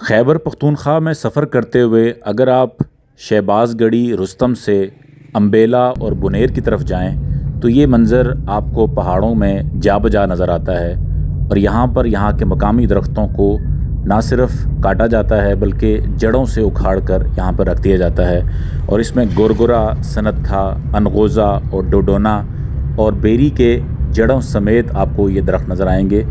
खैबर पख्तूनख्वा में सफ़र करते हुए अगर आप शहबाज़गढ़ी रुस्तम से अम्बेला और बुनेर की तरफ जाएं तो ये मंज़र आपको पहाड़ों में जा बजा नज़र आता है। और यहाँ पर यहाँ के मकामी दरख्तों को ना सिर्फ काटा जाता है बल्कि जड़ों से उखाड़ कर यहाँ पर रख दिया जाता है। और इसमें गोरगोरा, सनत्था, अनगोज़ा और डोडोना और बेरी के जड़ों समेत आपको ये दरख्त नज़र आएंगे।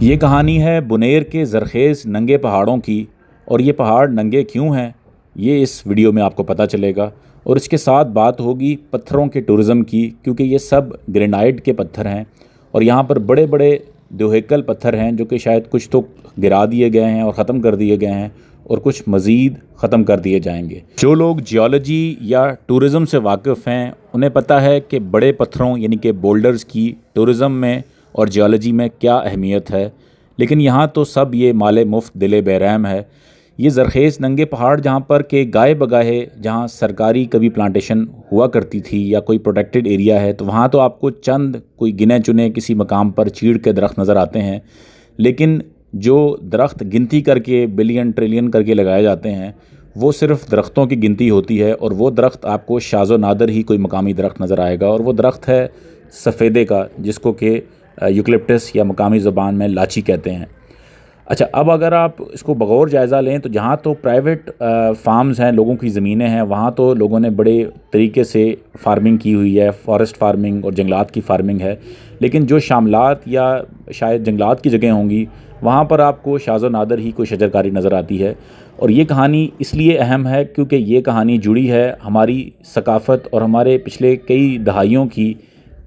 ये कहानी है बुनेर के ज़रखेज़ नंगे पहाड़ों की, और ये पहाड़ नंगे क्यों हैं ये इस वीडियो में आपको पता चलेगा। और इसके साथ बात होगी पत्थरों के टूरिज़म की, क्योंकि ये सब ग्रेनाइट के पत्थर हैं और यहाँ पर बड़े बड़े दोहेकल पत्थर हैं जो कि शायद कुछ तो गिरा दिए गए हैं और ख़त्म कर दिए गए हैं और कुछ मज़ीद ख़त्म कर दिए जाएंगे। जो लोग जियोलॉजी या टूरिज़म से वाकिफ़ हैं उन्हें पता है कि बड़े पत्थरों यानी कि बोल्डर्स की टूरिज़म में और जियोलॉजी में क्या अहमियत है, लेकिन यहाँ तो सब ये माले मुफ्त दिले बेरहम है। ये ज़रखेज़ नंगे पहाड़ जहाँ पर के गाए बगाहे जहाँ सरकारी कभी प्लांटेशन हुआ करती थी या कोई प्रोटेक्टेड एरिया है तो वहाँ तो आपको चंद कोई गिने चुने किसी मकाम पर चीड़ के दरख्त नज़र आते हैं, लेकिन जो दरख्त गिनती करके बिलियन ट्रिलियन करके लगाए जाते हैं वो सिर्फ़ दरख्तों की गिनती होती है। और वो दरख्त आपको शाज़ो नादर ही कोई मकामी दरख्त नज़र आएगा, और वो दरख्त है सफ़ेदे का, जिसको कि यूकलिप्टस या मकामी ज़बान में लाची कहते हैं। अच्छा, अब अगर आप इसको बगौर जायज़ा लें तो जहाँ तो प्राइवेट फार्म्स हैं, लोगों की ज़मीनें हैं, वहाँ तो लोगों ने बड़े तरीके से फार्मिंग की हुई है, फॉरेस्ट फार्मिंग और जंगलात की फार्मिंग है। लेकिन जो शामलात या शायद जंगलात की जगह होंगी वहाँ पर आपको शाज़ो नादर ही कोई शजरकारी नज़र आती है। और ये कहानी इसलिए अहम है क्योंकि ये कहानी जुड़ी है हमारी सकाफ़त और हमारे पिछले कई दहाइयों की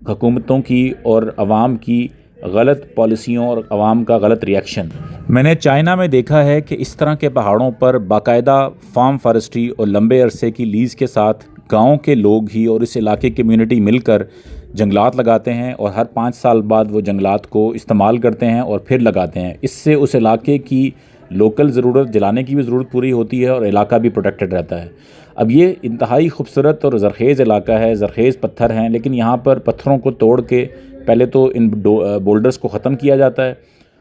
हुकूमतों की और आवाम की गलत पॉलिसियों और आवाम का गलत रिएक्शन। मैंने चाइना में देखा है कि इस तरह के पहाड़ों पर बाकायदा फार्म फॉरेस्ट्री और लंबे अरसे की लीज़ के साथ गांव के लोग ही और इस इलाके की कम्युनिटी मिलकर जंगलात लगाते हैं और हर 5 साल बाद वो जंगलात को इस्तेमाल करते हैं और फिर लगाते हैं। इससे उस इलाके की लोकल ज़रूरत जलाने की भी ज़रूरत पूरी होती है और इलाका भी प्रोटेक्टेड रहता है। अब ये इंतहाई खूबसूरत और ज़रखेज़ इलाका है, ज़रखेज़ पत्थर हैं, लेकिन यहाँ पर पत्थरों को तोड़ के पहले तो इन बोल्डर्स को ख़त्म किया जाता है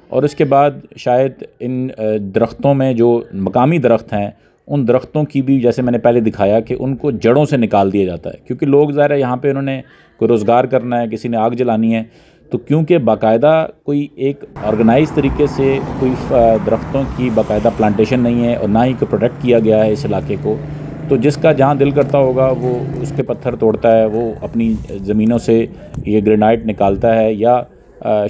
और इसके बाद शायद इन दरख्तों में जो मकामी दरख्त हैं उन दरख्तों की भी, जैसे मैंने पहले दिखाया, कि उनको जड़ों से निकाल दिया जाता है। क्योंकि लोग ज़ाहिर है यहाँ पे उन्होंने कोई रोज़गार करना है, किसी ने आग जलानी है, तो क्योंकि बाकायदा कोई एक ऑर्गेनाइज तरीके से कोई दरख्तों की बाकायदा प्लांटेशन नहीं है और ना ही कोई प्रोटेक्ट किया गया है इस इलाके को, तो जिसका जहाँ दिल करता होगा वो उसके पत्थर तोड़ता है, वो अपनी ज़मीनों से ये ग्रेनाइट निकालता है या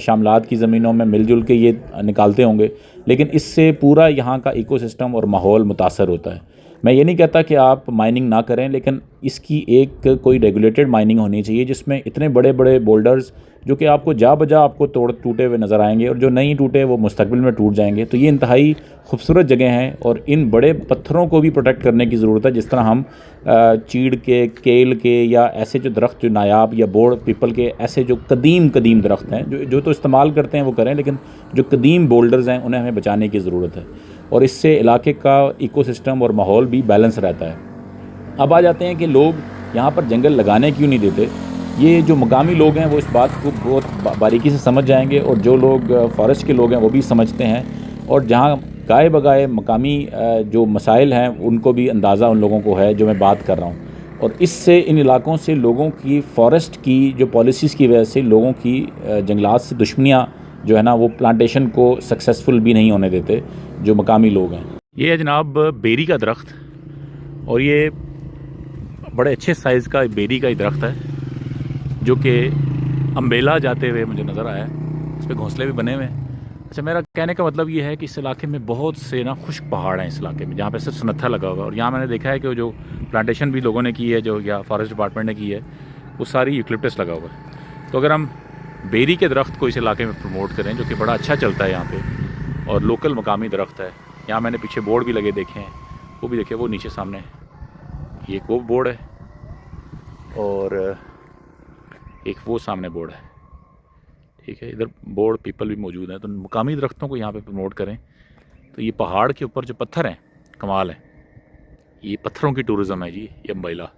शामलात की ज़मीनों में मिलजुल के ये निकालते होंगे। लेकिन इससे पूरा यहाँ का इकोसिस्टम और माहौल मुतासर होता है। मैं ये नहीं कहता कि आप माइनिंग ना करें, लेकिन इसकी एक कोई रेगुलेटेड माइनिंग होनी चाहिए जिसमें इतने बड़े बड़े बोल्डर्स जो कि आपको जा बजा आपको टूटे हुए नज़र आएंगे और जो नहीं टूटे वो मुस्तकबिल में टूट जाएंगे। तो ये इंतहाई खूबसूरत जगह हैं और इन बड़े पत्थरों को भी प्रोटेक्ट करने की ज़रूरत है, जिस तरह हम चीड़ के, केल के या ऐसे जो दरख्त जो नायाब या बोड़ पीपल के ऐसे जो कदीम दरख्त हैं जो तो इस्तेमाल करते हैं वो करें, लेकिन जो कदीम बोल्डर्स हैं उन्हें हमें बचाने की ज़रूरत है और इससे इलाके का इकोसिस्टम और माहौल भी बैलेंस रहता है। अब आ जाते हैं कि लोग यहाँ पर जंगल लगाने क्यों नहीं देते। ये जो मकामी लोग हैं वो इस बात को बहुत बारीकी से समझ जाएंगे और जो लोग फॉरेस्ट के लोग हैं वो भी समझते हैं, और जहाँ गाए बगाए मकामी जो मसाइल हैं उनको भी अंदाज़ा उन लोगों को है जो मैं बात कर रहा हूँ। और इससे इन इलाकों से लोगों की फॉरेस्ट की जो पॉलिसीज़ की वजह से लोगों की जंगलात से दुश्मनियाँ जो है ना वो प्लांटेशन को सक्सेसफुल भी नहीं होने देते जो मकामी लोग हैं। ये है जनाब बेरी का दरख्त, और ये बड़े अच्छे साइज़ का बेरी का ही दरख्त है जो कि अम्बेला जाते हुए मुझे नज़र आया। इस पर घोंसले भी बने हुए हैं। अच्छा, मेरा कहने का मतलब ये है कि इस इलाके में बहुत से ना खुश्क पहाड़ हैं इस इलाके में, जहाँ पे सिर्फ सनत्था लगा हुआ है। और यहाँ मैंने देखा है कि जो प्लांटेशन भी लोगों ने की है, जो या फॉरेस्ट डिपार्टमेंट ने की है, वो सारी यूकलिप्टस लगा हुआ है। तो अगर हम बेरी के दरख्त को इस इलाके में प्रमोट करें, जो कि बड़ा अच्छा चलता है यहाँ पे और लोकल मकामी दरख्त है, यहाँ मैंने पीछे बोर्ड भी लगे देखे हैं, वो भी देखिए, वो नीचे सामने ये वो बोर्ड है और एक वो सामने बोर्ड है, ठीक है। इधर बोर्ड पीपल भी मौजूद हैं। तो मकामी दरख्तों को यहाँ पे प्रमोट करें। तो ये पहाड़ के ऊपर जो पत्थर हैं कमाल है, ये पत्थरों की टूरिज़म है जी, ये अम्बेला।